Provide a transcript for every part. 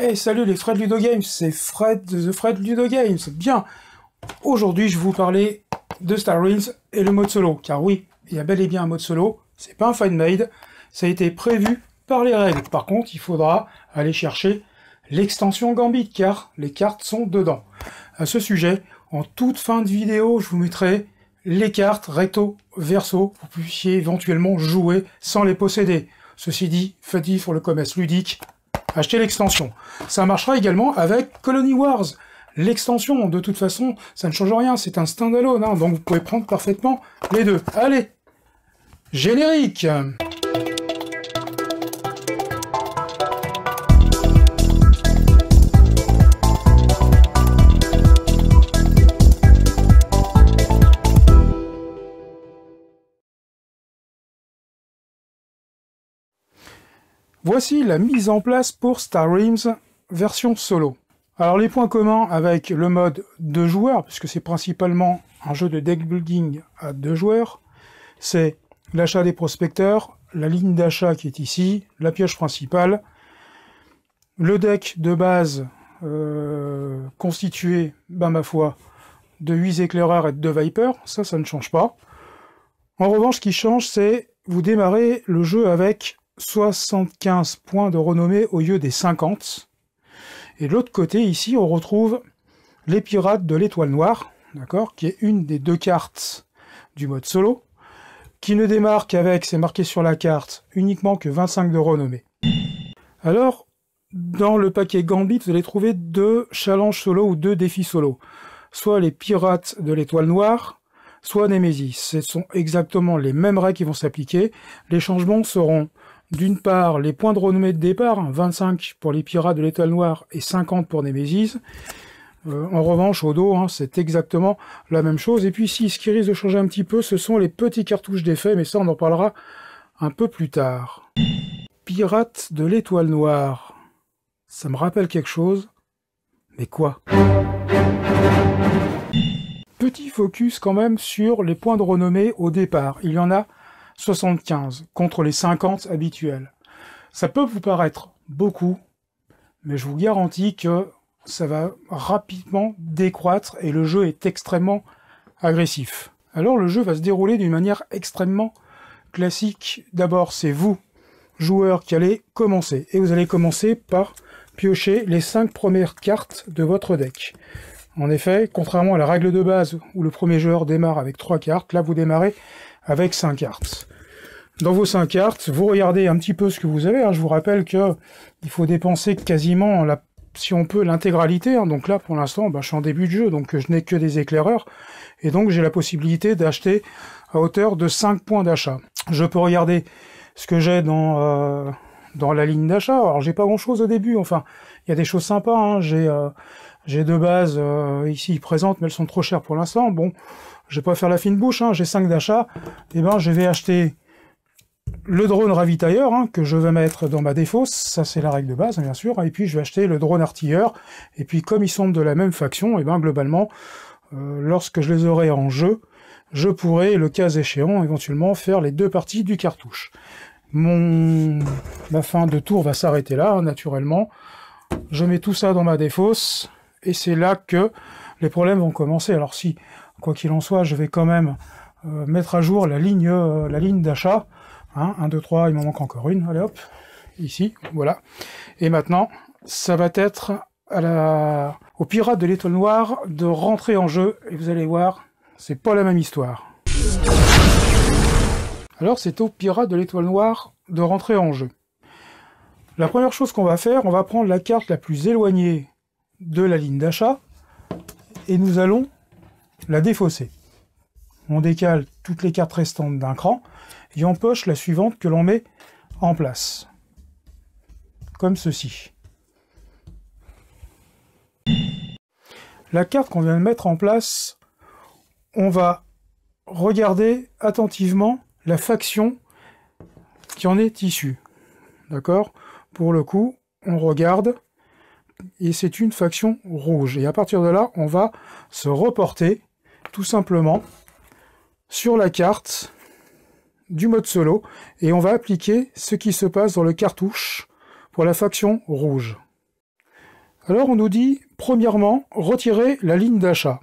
Hey, salut les Fred Ludo Games, c'est Fred de The Fred Ludo Games. Bien, aujourd'hui je vais vous parler de Star Realms et le mode solo. Car oui, il y a bel et bien un mode solo, c'est pas un fan-made, ça a été prévu par les règles. Par contre, il faudra aller chercher l'extension Gambit, car les cartes sont dedans. À ce sujet, en toute fin de vidéo, je vous mettrai les cartes recto, verso, pour que vous puissiez éventuellement jouer sans les posséder. Ceci dit, faites vivre le commerce ludique, achetez l'extension. Ça marchera également avec Colony Wars. L'extension, de toute façon, ça ne change rien, c'est un standalone, hein, donc vous pouvez prendre parfaitement les deux. Allez, générique. Voici la mise en place pour Star Realms version solo. Alors les points communs avec le mode 2 joueurs, puisque c'est principalement un jeu de deck building à 2 joueurs, c'est l'achat des prospecteurs, la ligne d'achat qui est ici, la pioche principale, le deck de base constitué, ma foi, de 8 éclaireurs et de 2 vipers, ça ne change pas. En revanche, ce qui change, c'est vous démarrez le jeu avec 75 points de renommée au lieu des 50. Et de l'autre côté, ici, on retrouve les pirates de l'étoile noire, d'accord, qui est une des 2 cartes du mode solo, qui ne démarre qu'avec, c'est marqué sur la carte, uniquement que 25 de renommée. Alors, dans le paquet Gambit, vous allez trouver 2 challenges solo ou 2 défis solo. Soit les pirates de l'étoile noire, soit Nemesis. Ce sont exactement les mêmes règles qui vont s'appliquer. Les changements seront d'une part, les points de renommée de départ, 25 pour les pirates de l'étoile noire et 50 pour Nemesis. En revanche, au dos, c'est exactement la même chose. Et puis ici, ce qui risque de changer un petit peu, ce sont les petits cartouches d'effet, mais ça, on en parlera un peu plus tard. Pirates de l'étoile noire. Ça me rappelle quelque chose. Mais quoi? Petit focus quand même sur les points de renommée au départ. Il y en a 75 contre les 50 habituels. Ça peut vous paraître beaucoup, mais je vous garantis que ça va rapidement décroître et le jeu est extrêmement agressif. Alors le jeu va se dérouler d'une manière extrêmement classique. D'abord, c'est vous, joueurs, qui allez commencer. Et vous allez commencer par piocher les 5 premières cartes de votre deck. En effet, contrairement à la règle de base où le premier joueur démarre avec 3 cartes, là vous démarrez avec 5 cartes. Dans vos 5 cartes, vous regardez un petit peu ce que vous avez. Je vous rappelle que il faut dépenser quasiment, si on peut, l'intégralité. Donc là, pour l'instant, je suis en début de jeu, donc je n'ai que des éclaireurs. Et donc j'ai la possibilité d'acheter à hauteur de 5 points d'achat. Je peux regarder ce que j'ai dans la ligne d'achat. Alors j'ai pas grand-chose au début. Enfin, il y a des choses sympas. J'ai 2 bases ici présentes, mais elles sont trop chères pour l'instant. Bon, je vais pas faire la fine bouche, j'ai 5 d'achats. Et je vais acheter le drone ravitailleur, que je vais mettre dans ma défausse. Ça, c'est la règle de base, bien sûr. Et puis, je vais acheter le drone artilleur. Et puis, comme ils sont de la même faction, globalement, lorsque je les aurai en jeu, je pourrai, le cas échéant, éventuellement, faire les 2 parties du cartouche. Ma fin de tour va s'arrêter là, naturellement. Je mets tout ça dans ma défausse. Et c'est là que les problèmes vont commencer. Alors si, quoi qu'il en soit, je vais quand même mettre à jour la ligne d'achat. 1, 2, 3, il m'en manque encore une. Allez hop, ici, voilà. Et maintenant, ça va être aux pirates de l'étoile noire de rentrer en jeu. Et vous allez voir, c'est pas la même histoire. Alors c'est aux pirates de l'étoile noire de rentrer en jeu. La première chose qu'on va faire, on va prendre la carte la plus éloignée de la ligne d'achat et nous allons la défausser. On décale toutes les cartes restantes d'un cran et on poche la suivante que l'on met en place. Comme ceci. La carte qu'on vient de mettre en place, on va regarder attentivement la faction qui en est issue. D'accord? Pour le coup, on regarde et c'est une faction rouge. Et à partir de là, on va se reporter tout simplement sur la carte du mode solo et on va appliquer ce qui se passe dans le cartouche pour la faction rouge. Alors on nous dit, premièrement, retirer la ligne d'achat.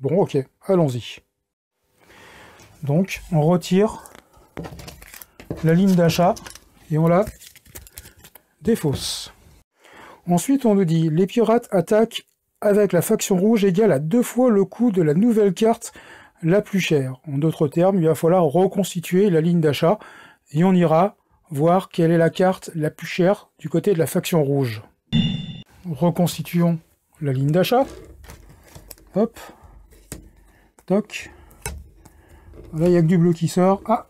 Bon, ok, allons-y. Donc, on retire la ligne d'achat et on la défausse. Ensuite, on nous dit, les pirates attaquent avec la faction rouge égale à 2 fois le coût de la nouvelle carte la plus chère. En d'autres termes, il va falloir reconstituer la ligne d'achat et on ira voir quelle est la carte la plus chère du côté de la faction rouge. Reconstituons la ligne d'achat. Hop. Toc. Là, il n'y a que du bleu qui sort. Ah.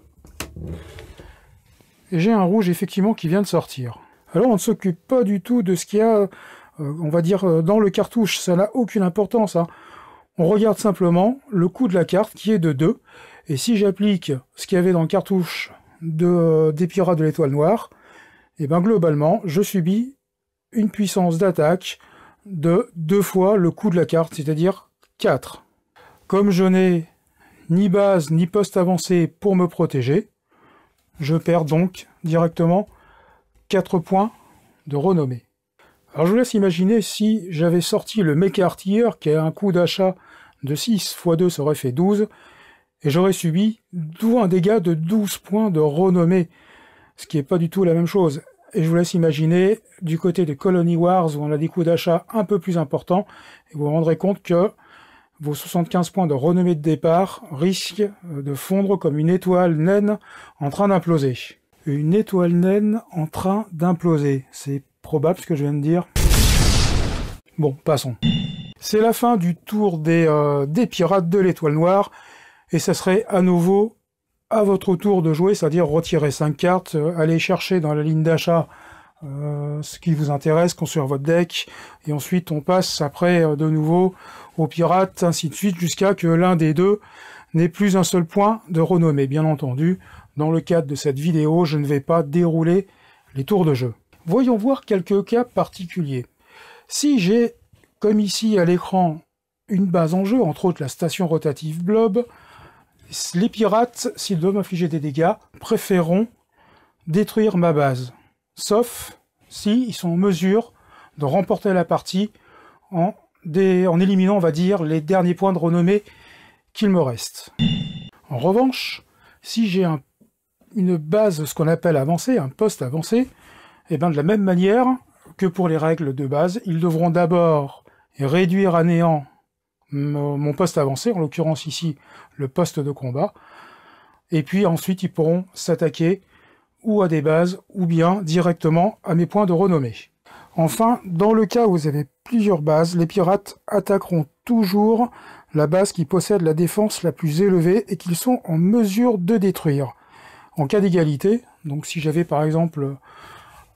Et j'ai un rouge, effectivement, qui vient de sortir. Alors, on ne s'occupe pas du tout de ce qu'il y a, on va dire, dans le cartouche. Ça n'a aucune importance. Hein. On regarde simplement le coût de la carte, qui est de 2. Et si j'applique ce qu'il y avait dans le cartouche des pirates de l'étoile noire, et bien globalement, je subis une puissance d'attaque de 2 fois le coût de la carte, c'est-à-dire 4. Comme je n'ai ni base ni poste avancé pour me protéger, je perds donc directement 4 points de renommée. Alors je vous laisse imaginer si j'avais sorti le Mecha Artilleur qui a un coût d'achat de 6 x 2, ça aurait fait 12, et j'aurais subi un dégât de 12 points de renommée, ce qui n'est pas du tout la même chose. Et je vous laisse imaginer du côté des Colony Wars où on a des coûts d'achat un peu plus importants, et vous vous rendrez compte que vos 75 points de renommée de départ risquent de fondre comme une étoile naine en train d'imploser. Une étoile naine en train d'imploser. C'est probable ce que je viens de dire. Bon, passons. C'est la fin du tour des pirates de l'étoile noire, et ça serait à nouveau à votre tour de jouer, c'est-à-dire retirer 5 cartes, aller chercher dans la ligne d'achat ce qui vous intéresse, construire votre deck, et ensuite on passe après de nouveau aux pirates, ainsi de suite, jusqu'à que l'un des deux n'ait plus un seul point de renommée. Bien entendu, dans le cadre de cette vidéo, je ne vais pas dérouler les tours de jeu. Voyons voir quelques cas particuliers. Si j'ai, comme ici à l'écran, une base en jeu, entre autres la station rotative Blob, les pirates, s'ils doivent m'infliger des dégâts, préféreront détruire ma base. Sauf si ils sont en mesure de remporter la partie en éliminant, on va dire, les derniers points de renommée qu'il me reste. En revanche, si j'ai une base, ce qu'on appelle avancée, un poste avancé, et bien de la même manière que pour les règles de base, ils devront d'abord réduire à néant mon poste avancé, en l'occurrence ici le poste de combat, et puis ensuite ils pourront s'attaquer ou à des bases, ou bien directement à mes points de renommée. Enfin, dans le cas où vous avez plusieurs bases, les pirates attaqueront toujours la base qui possède la défense la plus élevée et qu'ils sont en mesure de détruire. En cas d'égalité, donc si j'avais par exemple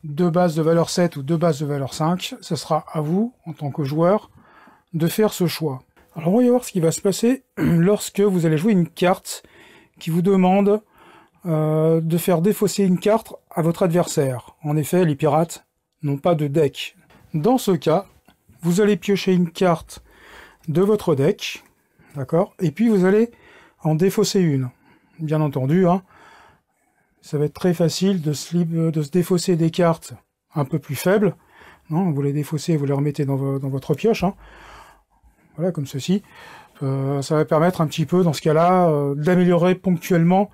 2 bases de valeur 7 ou 2 bases de valeur 5, ce sera à vous, en tant que joueur, de faire ce choix. Alors on va y voir ce qui va se passer lorsque vous allez jouer une carte qui vous demande de faire défausser une carte à votre adversaire. En effet, les pirates n'ont pas de deck. Dans ce cas, vous allez piocher une carte de votre deck, d'accord, et puis vous allez en défausser une. Bien entendu, hein, ça va être très facile de se défausser des cartes un peu plus faibles. Non, vous les défaussez, vous les remettez dans votre pioche. Hein. Voilà, comme ceci. Ça va permettre un petit peu, dans ce cas-là, d'améliorer ponctuellement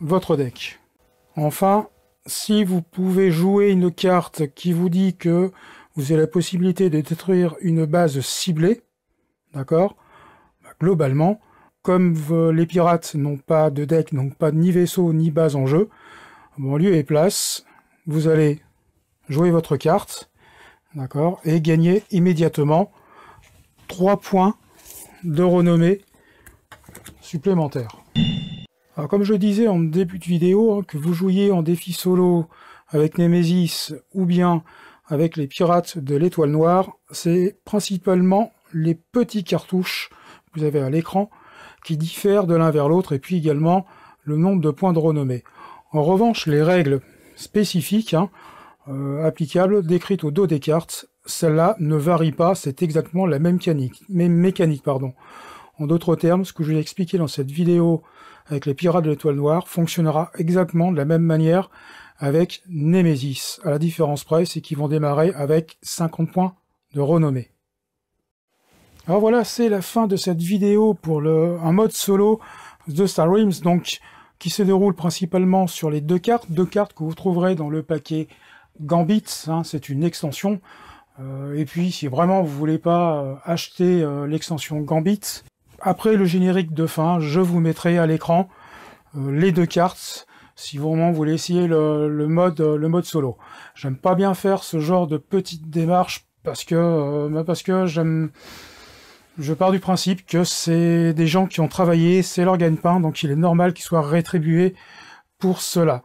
votre deck. Enfin, si vous pouvez jouer une carte qui vous dit que vous avez la possibilité de détruire une base ciblée, d'accord, globalement, comme les pirates n'ont pas de deck, donc pas ni vaisseau ni base en jeu, en lieu et place, vous allez jouer votre carte, d'accord, et gagner immédiatement 3 points de renommée supplémentaires. Alors comme je disais en début de vidéo, hein, que vous jouiez en défi solo avec Nemesis ou bien avec les pirates de l'étoile noire, c'est principalement les petits cartouches que vous avez à l'écran qui diffèrent de l'un vers l'autre, et puis également le nombre de points de renommée. En revanche, les règles spécifiques applicables, décrites au dos des cartes, celles-là ne varient pas, c'est exactement la même mécanique. En d'autres termes, ce que je vais expliquer dans cette vidéo avec les pirates de l'étoile noire fonctionnera exactement de la même manière avec Nemesis. À la différence près, c'est qu'ils vont démarrer avec 50 points de renommée. Alors voilà, c'est la fin de cette vidéo pour un mode solo de Star Realms, donc qui se déroule principalement sur les deux cartes que vous trouverez dans le paquet Gambit, hein, c'est une extension. Et puis si vraiment vous voulez pas acheter l'extension Gambit, après le générique de fin, je vous mettrai à l'écran les deux cartes, si vraiment vous voulez essayer le mode solo. J'aime pas bien faire ce genre de petite démarche parce que je pars du principe que c'est des gens qui ont travaillé, c'est leur gagne-pain, donc il est normal qu'ils soient rétribués pour cela.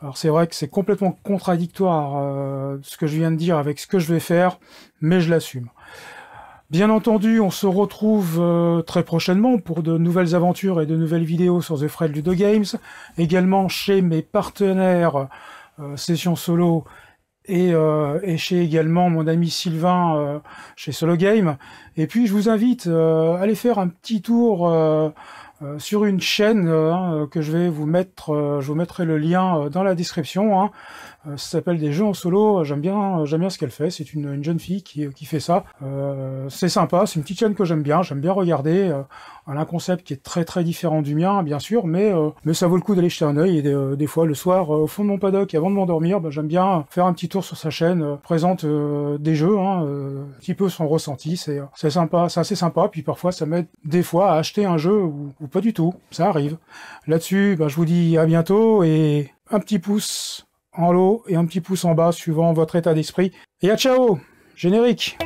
Alors c'est vrai que c'est complètement contradictoire ce que je viens de dire avec ce que je vais faire, mais je l'assume. Bien entendu, on se retrouve très prochainement pour de nouvelles aventures et de nouvelles vidéos sur The Fred Ludo Games, également chez mes partenaires Session Solo et chez également mon ami Sylvain chez Solo Game. Et puis je vous invite à aller faire un petit tour sur une chaîne que je vais vous mettre, je vous mettrai le lien dans la description. Hein. Ça s'appelle des jeux en solo. J'aime bien ce qu'elle fait. C'est une jeune fille qui fait ça. C'est sympa. C'est une petite chaîne que j'aime bien. J'aime bien regarder. Elle a un concept qui est très très différent du mien, bien sûr, mais ça vaut le coup d'aller jeter un œil. Et des fois, le soir, au fond de mon paddock, avant de m'endormir, j'aime bien faire un petit tour sur sa chaîne. Présente des jeux, un petit peu son ressenti. C'est sympa, c'est assez sympa. Puis parfois, ça m'aide des fois à acheter un jeu ou pas du tout. Ça arrive. Là-dessus, je vous dis à bientôt et un petit pouce en haut et un petit pouce en bas suivant votre état d'esprit. Et à ciao! Générique!